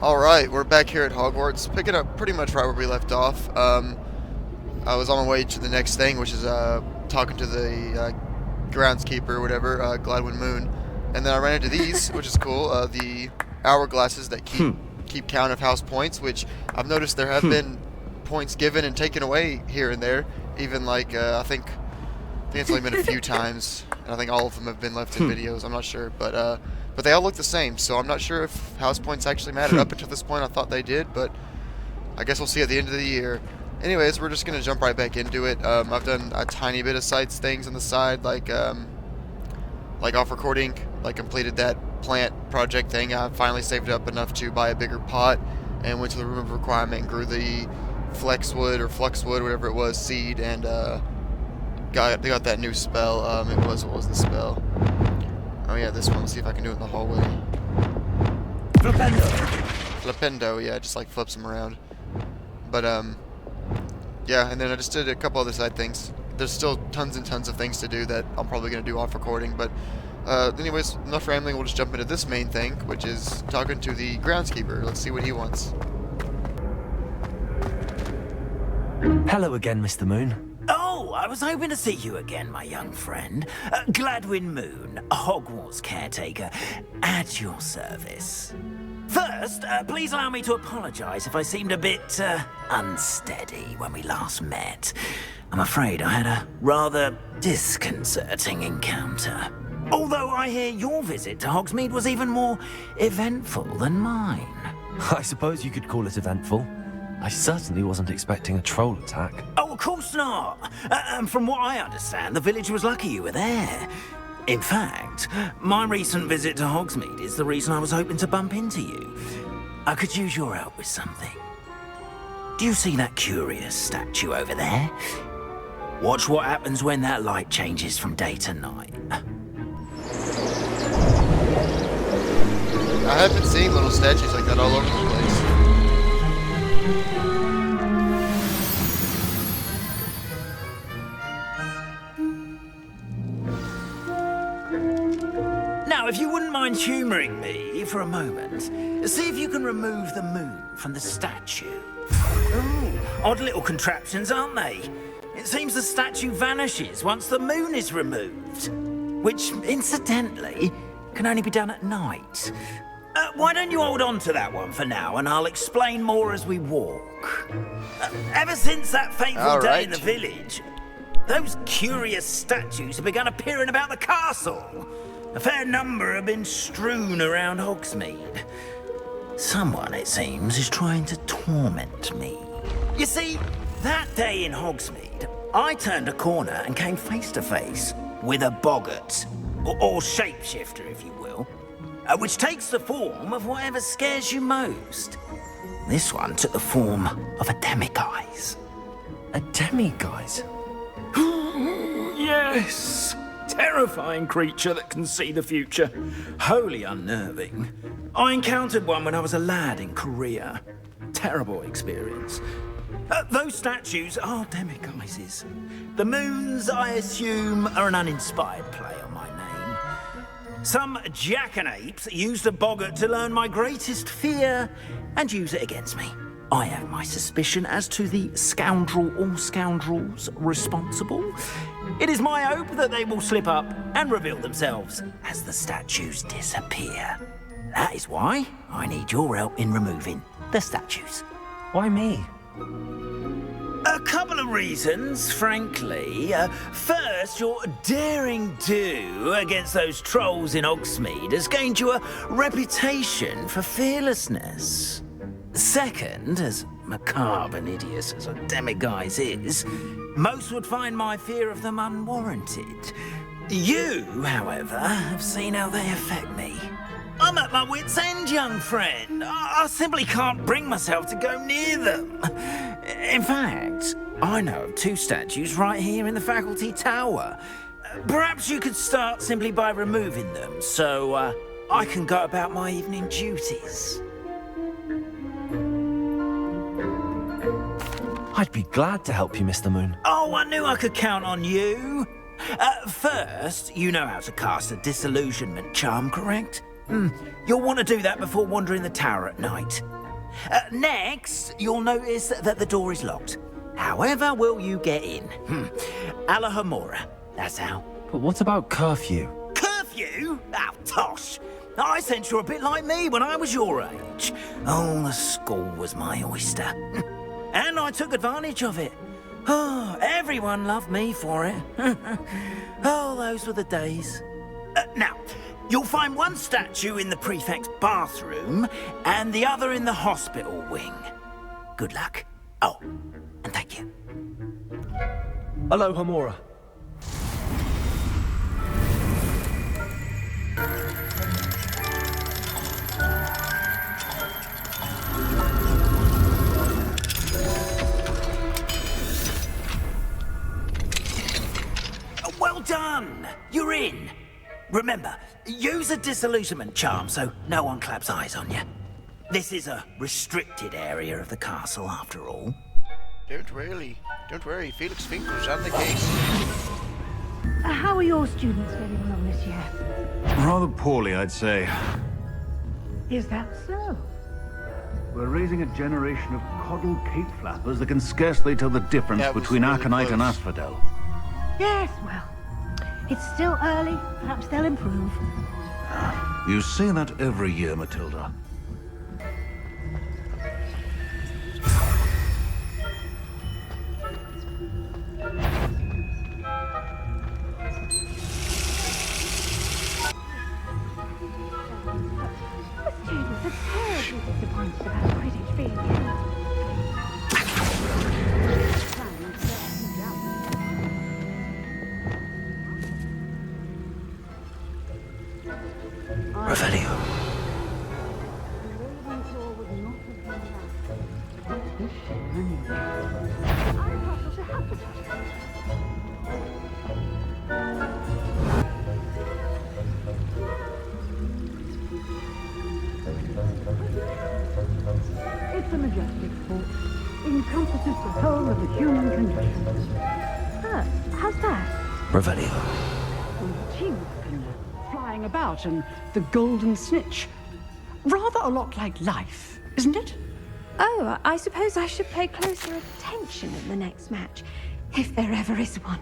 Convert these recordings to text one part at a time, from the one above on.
Alright, we're back here at Hogwarts, picking up pretty much right where we left off. I was on my way to the next thing, which is talking to the groundskeeper or whatever, Gladwin Moon. And then I ran into these, which is cool, the hourglasses that keep count of house points, which I've noticed there have been points given and taken away here and there. Even like, I think it's only been a few times, and I think all of them have been left in videos, I'm not sure, but they all look the same, so I'm not sure if house points actually matter. Up until this point I thought they did, but I guess we'll see at the end of the year. Anyways, we're just going to jump right back into it. I've done a tiny bit of sites things on the side, like off recording, like completed that plant project thing. I finally saved up enough to buy a bigger pot, and went to the room of requirement and grew the fluxwood, whatever it was, seed, and got that new spell. What was the spell? Oh yeah, this one. Let's see if I can do it in the hallway. Flipendo, yeah, just like flips them around. But yeah, and then I just did a couple other side things. There's still tons and tons of things to do that I'm probably going to do off recording, but anyways, enough rambling, we'll just jump into this main thing, which is talking to the groundskeeper. Let's see what he wants. Hello again, Mr. Moon. Oh, I was hoping to see you again, my young friend. Gladwin Moon, Hogwarts caretaker, at your service. First, please allow me to apologise if I seemed a bit unsteady when we last met. I'm afraid I had a rather disconcerting encounter. Although I hear your visit to Hogsmeade was even more eventful than mine. I suppose you could call it eventful. I certainly wasn't expecting a troll attack. Oh, of course not. And from what I understand, the village was lucky you were there. In fact, my recent visit to Hogsmeade is the reason I was hoping to bump into you. I could use your help with something. Do you see that curious statue over there? Watch what happens when that light changes from day to night. I have been seeing little statues like that all over the place. Now, if you wouldn't mind humouring me for a moment, see if you can remove the moon from the statue. Ooh, odd little contraptions, aren't they? It seems the statue vanishes once the moon is removed, which, incidentally, can only be done at night. Why don't you hold on to that one for now, and I'll explain more as we walk. Ever since that fateful day in the village, those curious statues have begun appearing about the castle. A fair number have been strewn around Hogsmeade. Someone, it seems, is trying to torment me. You see, that day in Hogsmeade, I turned a corner and came face to face with a boggart, or shapeshifter, if you will, which takes the form of whatever scares you most. This one took the form of a demiguise. A demiguise? Yes! Terrifying creature that can see the future. Wholly unnerving. I encountered one when I was a lad in Korea. Terrible experience. Those statues are demiguises. The moons, I assume, are an uninspired play on my name. Some jackanapes used a boggart to learn my greatest fear and use it against me. I have my suspicion as to the scoundrel or scoundrels responsible. It is my hope that they will slip up and reveal themselves as the statues disappear. That is why I need your help in removing the statues. Why me? A couple of reasons, frankly. First, your daring do against those trolls in Hogsmeade has gained you a reputation for fearlessness. Second, as macabre and hideous as a demiguise is, most would find my fear of them unwarranted. You, however, have seen how they affect me. I'm at my wit's end, young friend. I simply can't bring myself to go near them. In fact, I know of two statues right here in the faculty tower. Perhaps you could start simply by removing them, so I can go about my evening duties. I'd be glad to help you, Mr. Moon. Oh, I knew I could count on you. First, you know how to cast a disillusionment charm, correct? You'll want to do that before wandering the tower at night. Next, you'll notice that the door is locked. However will you get in? Alahomora, that's how. But what about curfew? Curfew? Oh, tosh. I sense you're a bit like me when I was your age. Oh, the school was my oyster. And I took advantage of it. Oh, everyone loved me for it. Oh, those were the days. Now, you'll find one statue in the prefect's bathroom and the other in the hospital wing. Good luck. Oh, and thank you. Hello, Homora. Well done! You're in. Remember, use a disillusionment charm so no one claps eyes on you. This is a restricted area of the castle, after all. Don't worry. Felix Finkel's on the case. How are your students getting along this year? Rather poorly, I'd say. Is that so? We're raising a generation of coddled cape flappers that can scarcely tell the difference That was between really Aconite and close. Asphodel. Yes, well, it's still early. Perhaps they'll improve. You say that every year, Matilda. The students are terribly disappointed about Quidditch being cancelled. Revelio. It's a majestic sport. Encompasses the whole of the human condition. How's that? Revelio. Teamwork and flying about and the golden snitch. Rather a lot like life, isn't it? Oh, I suppose I should pay closer attention in the next match, if there ever is one.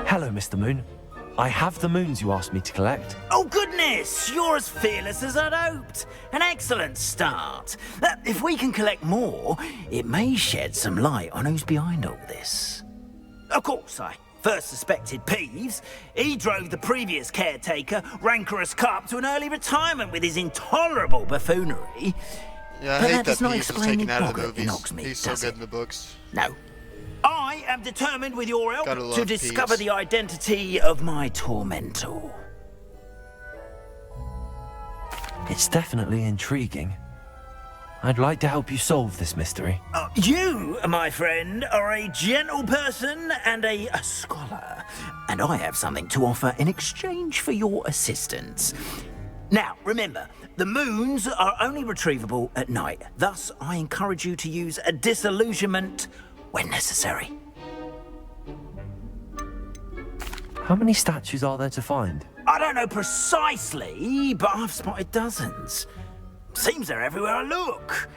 Hello, Mr. Moon. I have the moons you asked me to collect. Oh, goodness! You're as fearless as I'd hoped. An excellent start. If we can collect more, it may shed some light on who's behind all this. Of course, I first suspected Peeves. He drove the previous caretaker, Rancorous Carp, to an early retirement with his intolerable buffoonery. Yeah, I But hate that that does not Peeves was explain taken the out of the bogger in movies. Oxmead, He's so does good it? in the books. No. I am determined with your help Gotta love to discover Peeves. the identity of my tormentor. It's definitely intriguing. I'd like to help you solve this mystery. You, my friend, are a gentle person and a scholar, and I have something to offer in exchange for your assistance. Now, remember, the moons are only retrievable at night. Thus, I encourage you to use a disillusionment when necessary. How many statues are there to find? I don't know precisely, but I've spotted dozens. Seems they're everywhere I look.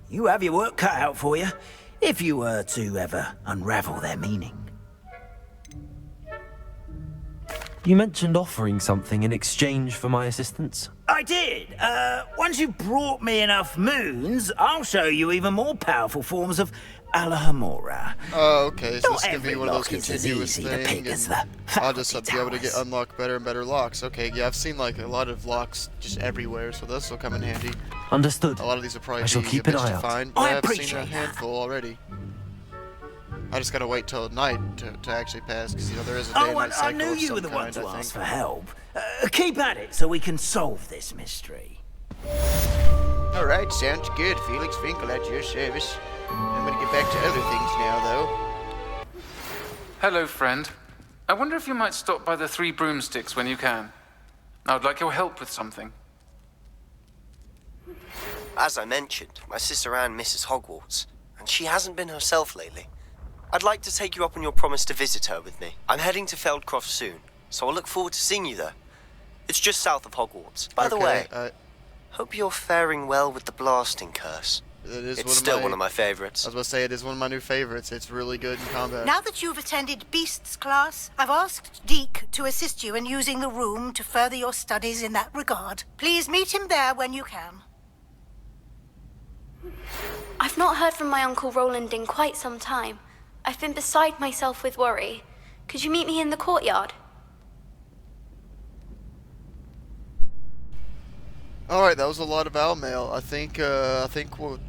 You have your work cut out for you, if you were to ever unravel their meaning. You mentioned offering something in exchange for my assistance. I did. Once you've brought me enough moons, I'll show you even more powerful forms of Alahomora. Oh, okay. So Not this is gonna be every one of those lock is as continuous easy to things. pick as and the I'll just Faculty be able to get Towers. unlock better and better locks. Okay, yeah, I've seen like a lot of locks just everywhere, so this will come in handy. Understood. A lot of these will probably I shall be keep a an bitch eye to out. find, I but I've seen appreciate a that. handful already. I just gotta wait till night to actually pass, because you know there is a day and Oh, night and I cycle knew of you some were the one kind, to I ask think. for help. Keep at it so we can solve this mystery. All right, sounds good. Felix Finkel at your service. I'm gonna get back to other things now, though. Hello, friend. I wonder if you might stop by the Three Broomsticks when you can. I would like your help with something. As I mentioned, my sister Anne misses Hogwarts, and she hasn't been herself lately. I'd like to take you up on your promise to visit her with me. I'm heading to Feldcroft soon, so I look forward to seeing you there. It's just south of Hogwarts. By the way, hope you're faring well with the blasting curse. It's still one of my favorites. I was about to say, it is one of my new favorites. It's really good in combat. Now that you've attended Beasts class, I've asked Deke to assist you in using the room to further your studies in that regard. Please meet him there when you can. I've not heard from my Uncle Roland in quite some time. I've been beside myself with worry. Could you meet me in the courtyard? Alright, that was a lot of owl mail. I think we'll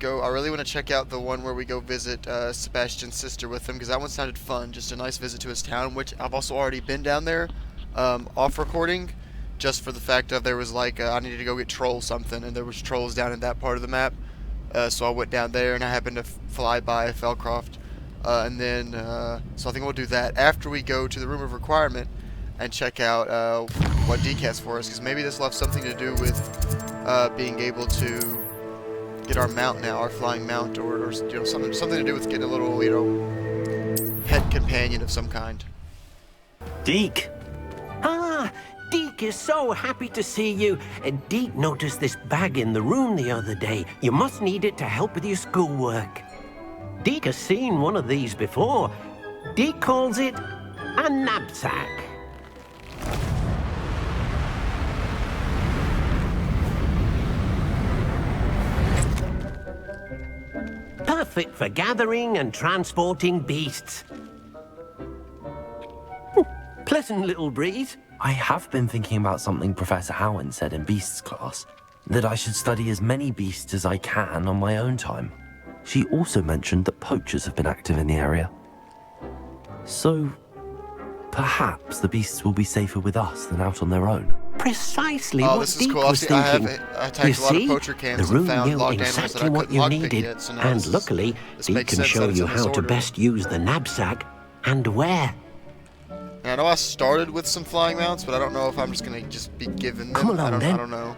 go. I really want to check out the one where we go visit Sebastian's sister with him, because that one sounded fun. Just a nice visit to his town, which I've also already been down there off recording, just for the fact of there was like I needed to go get troll something, and there was trolls down in that part of the map. So I went down there, and I happened to fly by Felcroft, and then so I think we'll do that after we go to the Room of Requirement and check out what Deke has for us, because maybe this will have something to do with being able to get our mount now, our flying mount, or you know, something to do with getting a little, you know, pet companion of some kind. Deke. Ah, Deke is so happy to see you. Deke noticed this bag in the room the other day. You must need it to help with your schoolwork. Deke has seen one of these before. Deke calls it a knapsack. Perfect for gathering and transporting beasts. Pleasant little breeze. I have been thinking about something Professor Howard said in Beasts class, that I should study as many beasts as I can on my own time. She also mentioned that poachers have been active in the area. So, perhaps the beasts will be safer with us than out on their own. Precisely what Deke was thinking. You see, the room knew exactly what you needed, and luckily, Deke can show you how to best use the knapsack and where. I know I started with some flying mounts, but I don't know if I'm just gonna be given them. Come along, I don't know.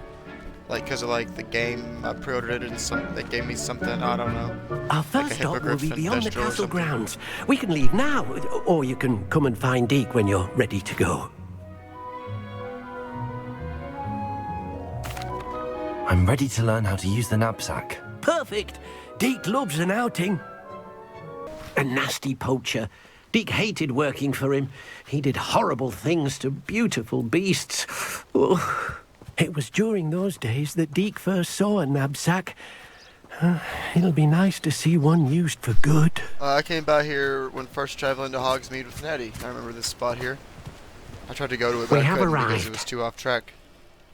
Like, because of like the game, I pre-ordered it and they gave me something. I don't know. Our first stop will be beyond the castle grounds. We can leave now, or you can come and find Deke when you're ready to go. I'm ready to learn how to use the knapsack. Perfect. Deke loves an outing. A nasty poacher. Deke hated working for him. He did horrible things to beautiful beasts. Oh, it was during those days that Deke first saw a knapsack. It'll be nice to see one used for good. I came by here when first traveling to Hogsmeade with Nettie. I remember this spot here. I tried to go to it, but I couldn't because it was too off track.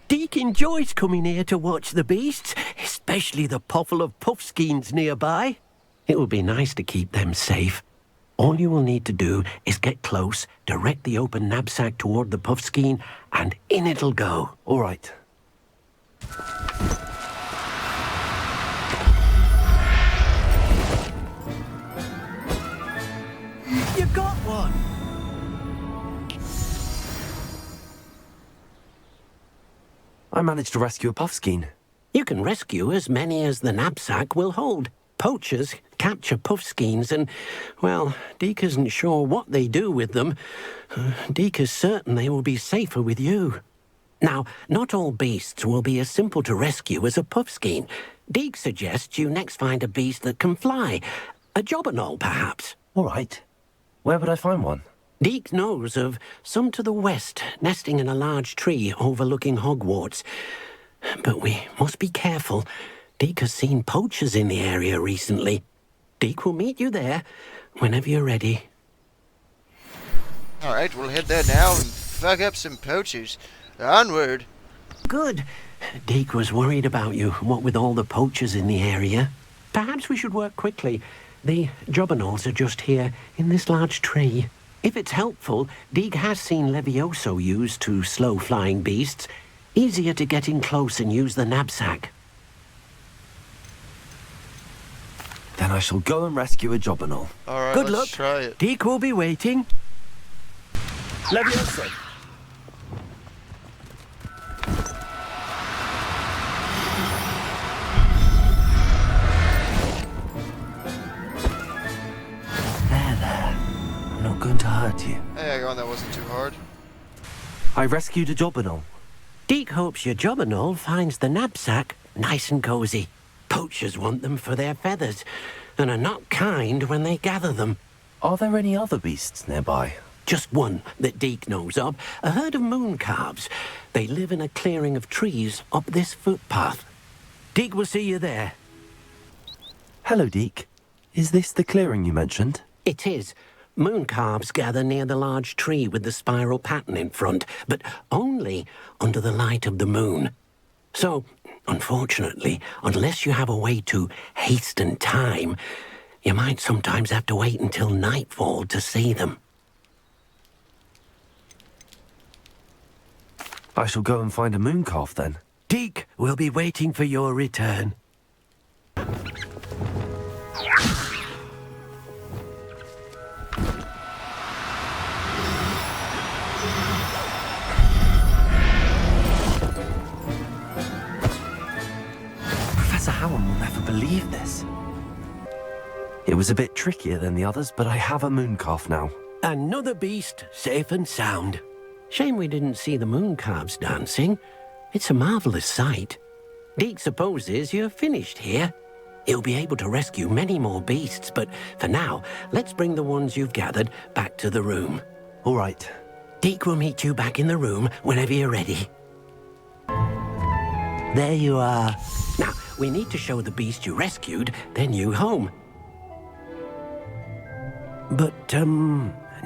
Deke enjoys coming here to watch the beasts, especially the potful of puffskeins nearby. It will be nice to keep them safe. All you will need to do is get close, direct the open knapsack toward the puffskein, and in it'll go. All right. You got one! I managed to rescue a puffskein. You can rescue as many as the knapsack will hold. Poachers capture puffskeins and, well, Deke isn't sure what they do with them. Deke is certain they will be safer with you. Now, not all beasts will be as simple to rescue as a puffskein. Deke suggests you next find a beast that can fly. A jobberknoll, perhaps. All right. Where would I find one? Deke knows of some to the west, nesting in a large tree overlooking Hogwarts. But we must be careful. Deke has seen poachers in the area recently. Deke will meet you there whenever you're ready. Alright, we'll head there now and fuck up some poachers. Onward. Good. Deke was worried about you, what with all the poachers in the area. Perhaps we should work quickly. The jobberknolls are just here, in this large tree. If it's helpful, Deke has seen Levioso used to slow flying beasts. Easier to get in close and use the knapsack. Then I shall go and rescue a jobberknoll. Alright, Good let's luck. try it. Deke will be waiting. Levioso. There. I'm not going to hurt you. Hey, that wasn't too hard. I rescued a jobberknoll. Deke hopes your jobberknoll finds the knapsack nice and cozy. Poachers want them for their feathers, and are not kind when they gather them. Are there any other beasts nearby? Just one that Deke knows of, a herd of moon calves. They live in a clearing of trees up this footpath. Deke will see you there. Hello, Deke. Is this the clearing you mentioned? It is. Moon calves gather near the large tree with the spiral pattern in front, but only under the light of the moon. So, unfortunately, unless you have a way to hasten time, you might sometimes have to wait until nightfall to see them. I shall go and find a moon calf then. Deke will be waiting for your return. Professor Howard will never believe this. It was a bit trickier than the others, but I have a moon calf now. Another beast, safe and sound. Shame we didn't see the moon calves dancing. It's a marvelous sight. Deke supposes you're finished here. He'll be able to rescue many more beasts, but for now, let's bring the ones you've gathered back to the room. All right. Deke will meet you back in the room whenever you're ready. There you are. Now, we need to show the beast you rescued their new home. But,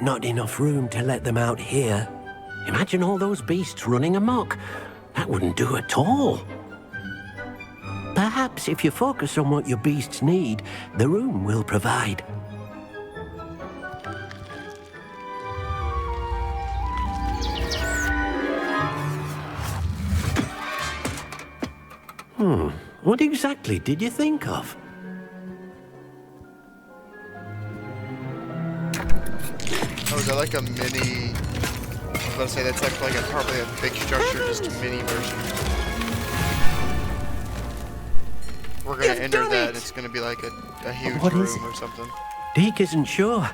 not enough room to let them out here. Imagine all those beasts running amok. That wouldn't do at all. Perhaps if you focus on what your beasts need, the room will provide. What exactly did you think of? Oh, is that like a mini... I was about to say, that's like probably a big structure, just a mini version. We're gonna enter that, it's gonna be like a huge room or something. Deke isn't sure.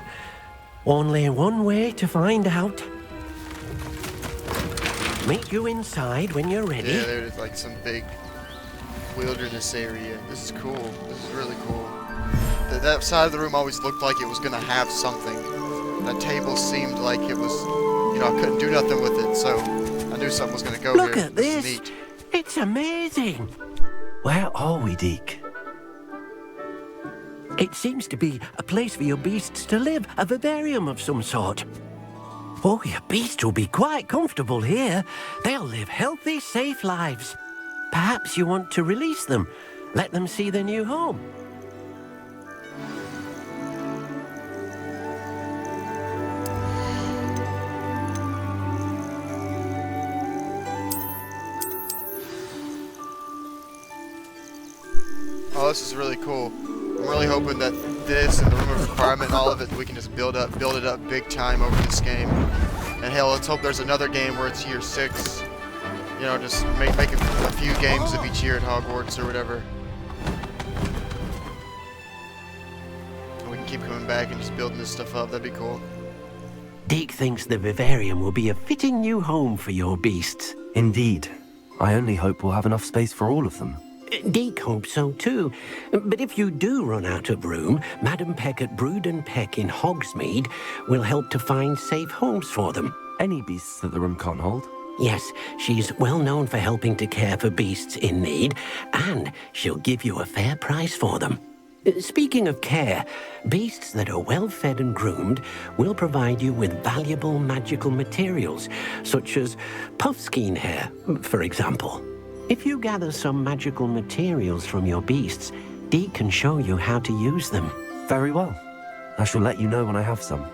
Only one way to find out. Meet you inside when you're ready. Yeah, there's like some big wilderness area. This is cool. This is really cool. That side of the room always looked like it was gonna have something. That table seemed like it was, you know, I couldn't do nothing with it, so I knew something was gonna go here. Look at this! Is neat. It's amazing! Where are we, Deke? It seems to be a place for your beasts to live, a vivarium of some sort. Oh, your beasts will be quite comfortable here. They'll live healthy, safe lives. Perhaps you want to release them, let them see their new home. Oh, this is really cool. I'm really hoping that this and the room of requirement and all of it, we can just build it up big time over this game. And hell, let's hope there's another game where it's year 6. You know, just make a few games of each year at Hogwarts or whatever. And we can keep coming back and just building this stuff up. That'd be cool. Deke thinks the vivarium will be a fitting new home for your beasts. Indeed. I only hope we'll have enough space for all of them. Deke hopes so too. But if you do run out of room, Madam Peck at Brood and Peck in Hogsmeade will help to find safe homes for them. Any beasts that the room can't hold? Yes, she's well known for helping to care for beasts in need, and she'll give you a fair price for them. Speaking of care, beasts that are well fed and groomed will provide you with valuable magical materials, such as puffskein hair, for example. If you gather some magical materials from your beasts, Deke can show you how to use them. Very well. I shall let you know when I have some.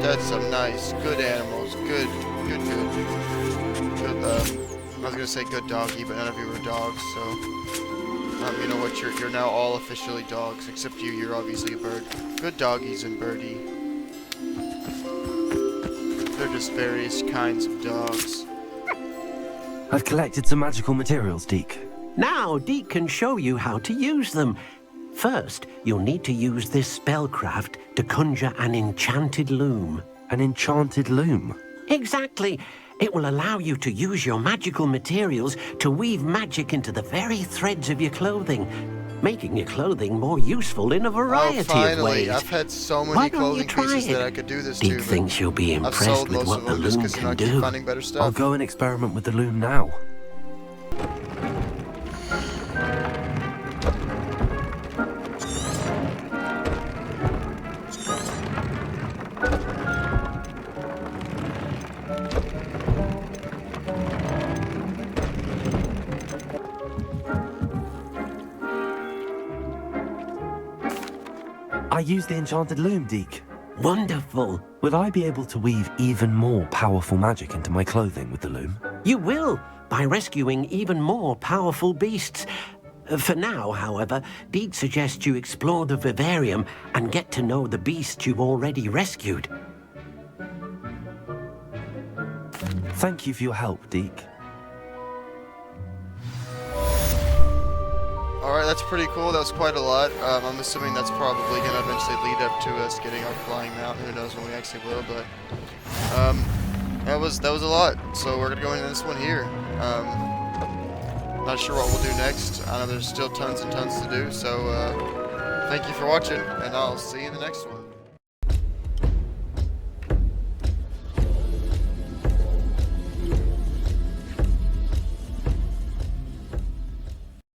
That's some nice, good animals. Good. I was gonna say good doggy, but none of you are dogs, so you know what? You're now all officially dogs, except you. You're obviously a bird. Good doggies and birdie. They're just various kinds of dogs. I've collected some magical materials, Deke. Now Deke can show you how to use them. First, you'll need to use this spellcraft to conjure an enchanted loom. An enchanted loom? Exactly. It will allow you to use your magical materials to weave magic into the very threads of your clothing, making your clothing more useful in a variety of ways. I've had so many clothing pieces that I could do this Deek thinks you'll be impressed with what the loom can do. I'll go and experiment with the loom now. I used the enchanted loom, Deek. Wonderful. Will I be able to weave even more powerful magic into my clothing with the loom? You will, by rescuing even more powerful beasts. For now, however, Deek suggests you explore the vivarium and get to know the beasts you've already rescued. Thank you for your help, Deek. Alright, that's pretty cool. That was quite a lot. I'm assuming that's probably going to eventually lead up to us getting our flying mount. Who knows when we actually will, but that was a lot. So we're going to go into this one here. Not sure what we'll do next. I know there's still tons and tons to do, so thank you for watching, and I'll see you in the next one.